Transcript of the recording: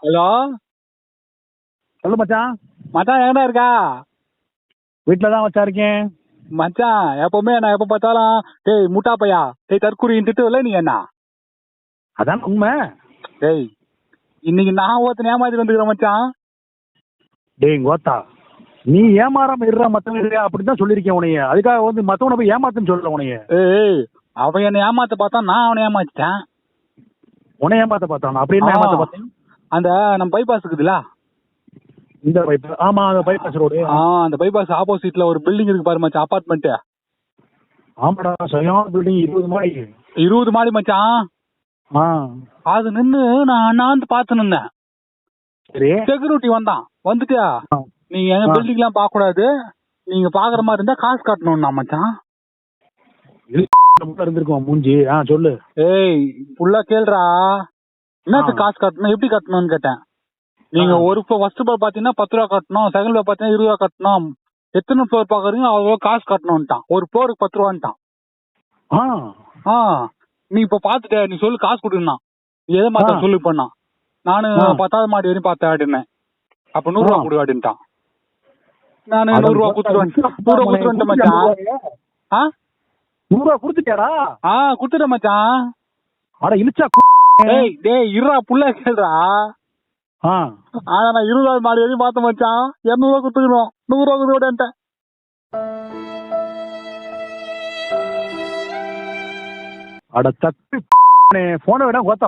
Hello. சொல்லு மச்சான். மச்சான் எங்கடா இருக்கா? வீட்டில் தான் மச்சான் இருக்கேன். மச்சான் எப்பவுமே நான் எப்ப பார்த்தாலும் டேய் முட்டா பையா டேய் தற்கூரின்ட்டு இல்ல நீ என்ன? அதான் உண்மை. டேய் இன்னைக்கு நான் ஒருத்தன் ஏமாத்தி வந்துக்கிறேன் மச்சான். டேய் கோத்தா, நீ ஏமாறாம இருற மத்தவங்க அப்படின்னு தான் சொல்லியிருக்கேன் உனைய. அதுக்காக வந்து மத்தவனை போய் ஏமாத்துன்னு சொல்லல உனைய. ஏய் அவன் என்னை ஏமாத்த பார்த்தான், நான் அவனை ஏமாத்திட்டேன். உன்னை ஏமாத்த பார்த்தானா? அப்படி என்ன ஏமாத்த பார்த்தேன்? அந்த நம்ம பைபாஸ் இருக்குதுல்ல, இந்த பைபாஸ். ஆமா, அந்த பைபாஸ் ரோடு. அந்த பைபாஸ் ஆப்போசிட்ல ஒரு பில்டிங் இருக்கு பாரு மச்சான், அபார்ட்மெண்ட். ஆமாடா, சரியான பில்டிங், 20 மாடி. 20 மாடி மச்சான். அது நின்று நான் அண்ணாந்து பார்த்து நின்னேன். சரி, செக்யூரிட்டி வந்தான். வந்துட்டு நீங்க எங்க பில்டிங் எல்லாம் பார்க்க கூடாது, நீங்க பாக்குற மாதிரி இருந்தா காசு கட்டணும்னா மச்சான். இருந்திருக்கோம் மூஞ்சி. சொல்லு. ஏய் புள்ளா கேள்றா, என்னத்துக்கு காசு கட்டணும், எப்படி கட்டணும்னு கேட்டேன். நீங்க ஒரு ஃபர்ஸ்ட் ஃப்ளோர் பாத்தீங்கன்னா 10 ரூபா கட்டணும், செகண்ட் ஃப்ளோர் பாத்தீங்கன்னா 20 ரூபா கட்டணும், எத்தனை ஃப்ளோர் பாக்குறீங்க அவ்வளோ காசு கட்டணும்ட்டான். ஒரு ஃப்ளோருக்கு 10 ரூபான்ட்டான். நீ இப்ப பாத்துட்ட, நீ சொல்லு காசு கொடுக்கணும், நீ எதை மாத்த சொல்லு பண்ணா. நானு 10வது மாடி வரையும் பார்த்தேன் அப்படின்னேன். அப்ப 100 ரூபா கொடு அப்படின்ட்டான். நானு 100 ரூபா கொடுத்துருவேன் மச்சான். 100 ரூபா கொடுத்துட்டியாடா? கொடுத்துட்டேன் மச்சான். அட இழுச்சா. டேய் இருடா புள்ள கேள்றா. ஆனா நான் 20வது மாடி வரையும் பார்த்தேன் மச்சான். 200 ரூபா கொடுத்துக்கணும், 100 ரூபா கொடுத்துட்டேன். அட தப்பி போனை விட கோத்தா